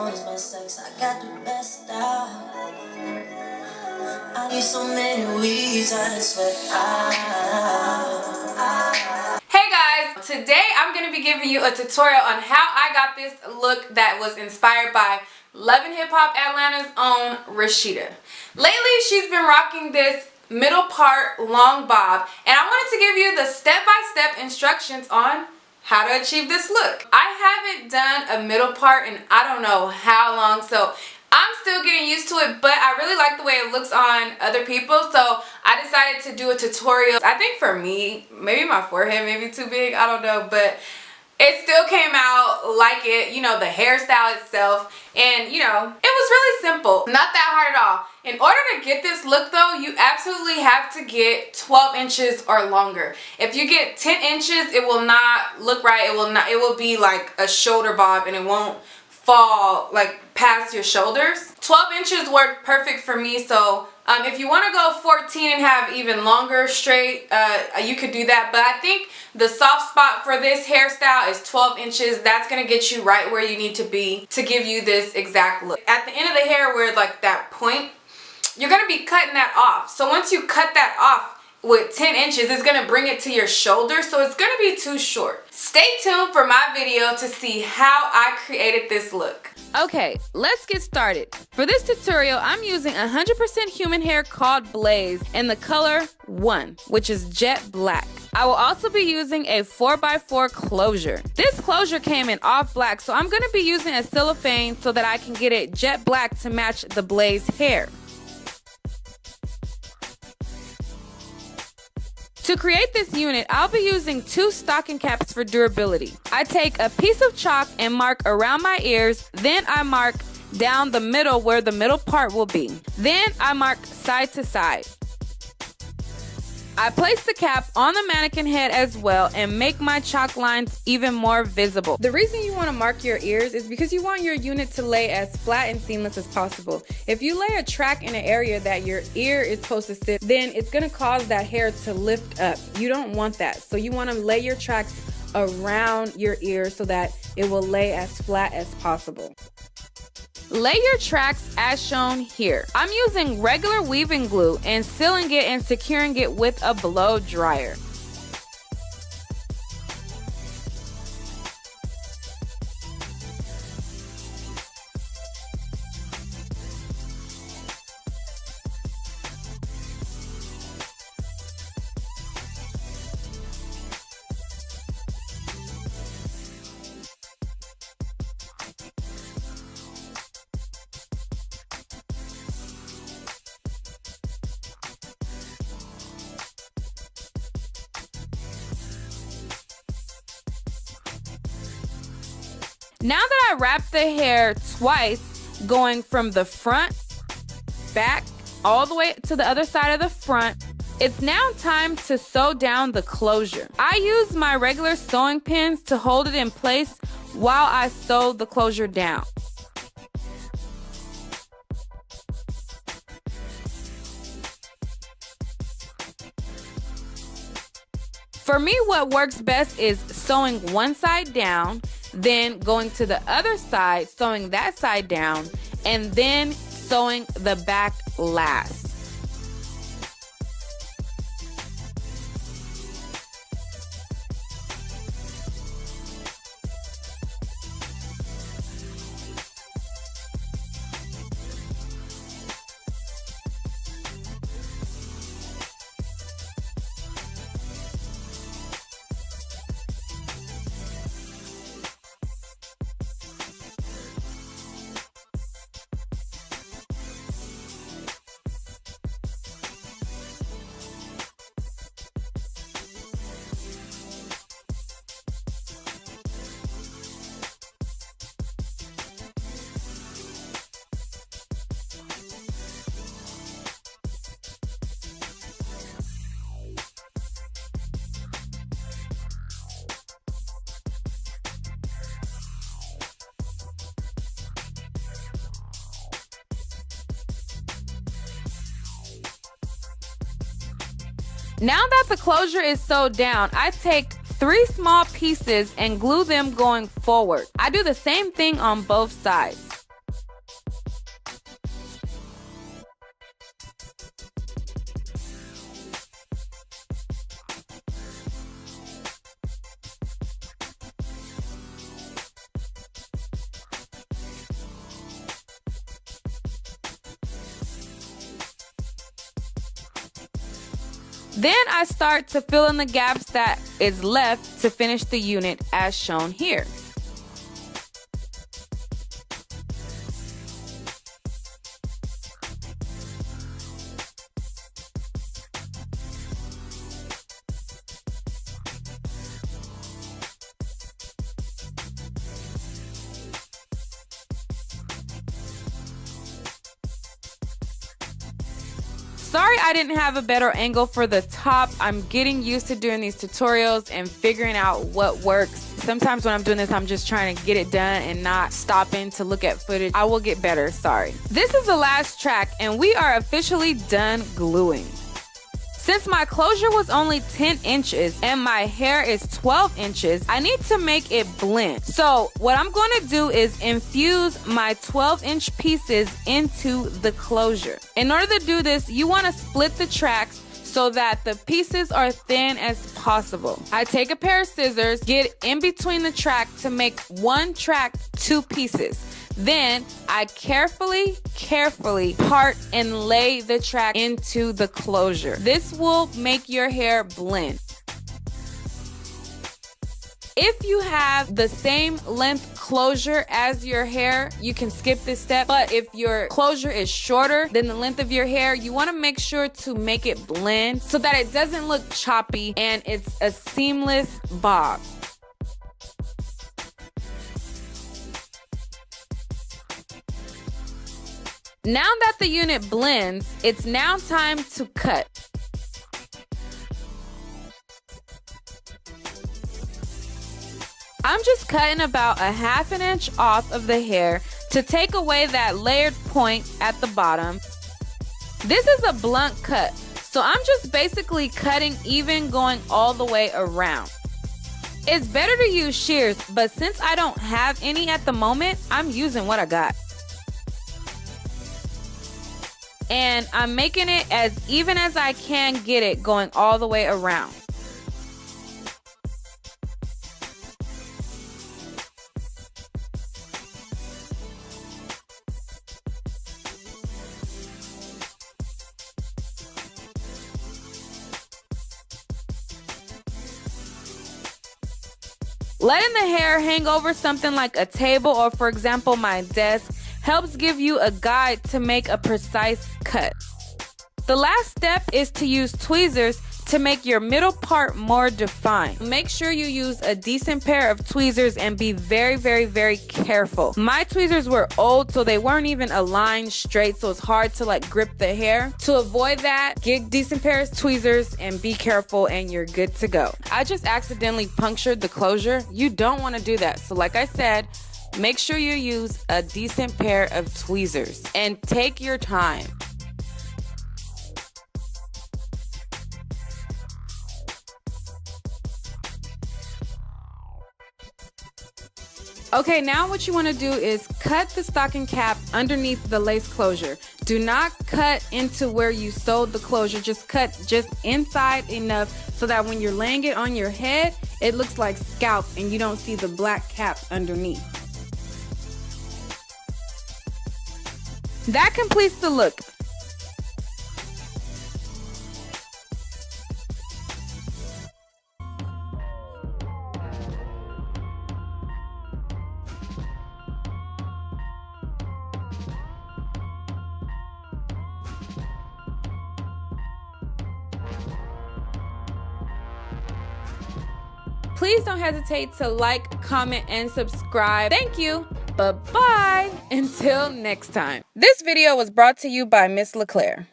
known as my sex. I got the best style. I need so many weeds, I sweat. Hey guys, today I'm going to be giving you a tutorial on how I got this look that was inspired by Love and Hip Hop Atlanta's own Rasheeda. Lately, she's been rocking this middle part long bob, and I wanted to give you the step-by-step instructions on how to achieve this look. I haven't done a middle part in I don't know how long, so I'm still getting used to it, but I really like the way it looks on other people, so I decided to do a tutorial. I think for me, maybe my forehead may be too big, I don't know, but it still came out like it, you know, the hairstyle itself, and you know, it was really simple. Not that hard at all. In order to get this look though, you absolutely have to get 12 inches or longer. If you get 10 inches, it will not look right. It will be like a shoulder bob and it won't fall like past your shoulders. 12 inches worked perfect for me, so if you want to go 14 and have even longer straight, you could do that, but I think the soft spot for this hairstyle is 12 inches. That's going to get you right where you need to be to give you this exact look. At the end of the hair where like that point, you're going to be cutting that off. So once you cut that off with 10 inches, it's going to bring it to your shoulder, so it's going to be too short. Stay tuned for my video to see how I created this look. Okay, let's get started. For this tutorial, I'm using 100% human hair called Blaze in the color 1, which is jet black. I will also be using a 4x4 closure. This closure came in off black, so I'm going to be using a cellophane so that I can get it jet black to match the Blaze hair. To create this unit, I'll be using 2 stocking caps for durability. I take a piece of chalk and mark around my ears, then I mark down the middle where the middle part will be. Then I mark side to side. I place the cap on the mannequin head as well and make my chalk lines even more visible. The reason you want to mark your ears is because you want your unit to lay as flat and seamless as possible. If you lay a track in an area that your ear is supposed to sit, then it's going to cause that hair to lift up. You don't want that. So you want to lay your tracks around your ear so that it will lay as flat as possible. Lay your tracks as shown here. I'm using regular weaving glue and sealing it and securing it with a blow dryer. Now that I wrap the hair twice, going from the front, back, all the way to the other side of the front, it's now time to sew down the closure. I use my regular sewing pins to hold it in place while I sew the closure down. For me, what works best is sewing one side down, then going to the other side, sewing that side down, and then sewing the back last. Now that the closure is sewed down, I take 3 small pieces and glue them going forward. I do the same thing on both sides. Then I start to fill in the gaps that is left to finish the unit as shown here. Sorry I didn't have a better angle for the top. I'm getting used to doing these tutorials and figuring out what works. Sometimes when I'm doing this, I'm just trying to get it done and not stopping to look at footage. I will get better, sorry. This is the last track and we are officially done gluing. Since my closure was only 10 inches and my hair is 12 inches, I need to make it blend. So what I'm going to do is infuse my 12-inch pieces into the closure. In order to do this, you want to split the tracks so that the pieces are thin as possible. I take a pair of scissors, get in between the track to make one track 2 pieces. Then I carefully part and lay the track into the closure. This will make your hair blend. If you have the same length closure as your hair, you can skip this step. But if your closure is shorter than the length of your hair, you want to make sure to make it blend so that it doesn't look choppy and it's a seamless bob. Now that the unit blends, it's now time to cut. I'm just cutting about a ½ inch off of the hair to take away that layered point at the bottom. This is a blunt cut, so I'm just basically cutting even going all the way around. It's better to use shears, but since I don't have any at the moment, I'm using what I got. And I'm making it as even as I can get it going all the way around. Letting the hair hang over something like a table or, for example, my desk helps give you a guide to make a precise cut. The last step is to use tweezers to make your middle part more defined. Make sure you use a decent pair of tweezers and be very careful. My tweezers were old, so they weren't even aligned straight, so it's hard to like grip the hair. To avoid that, get decent pairs of tweezers and be careful and you're good to go. I just accidentally punctured the closure. You don't want to do that. So like I said, make sure you use a decent pair of tweezers and take your time. Okay, now what you want to do is cut the stocking cap underneath the lace closure. Do not cut into where you sewed the closure. Just cut just inside enough so that when you're laying it on your head, it looks like scalp and you don't see the black cap underneath. That completes the look. Please don't hesitate to like, comment, and subscribe. Thank you. Bye-bye. Until next time. This video was brought to you by Miss LeClaire.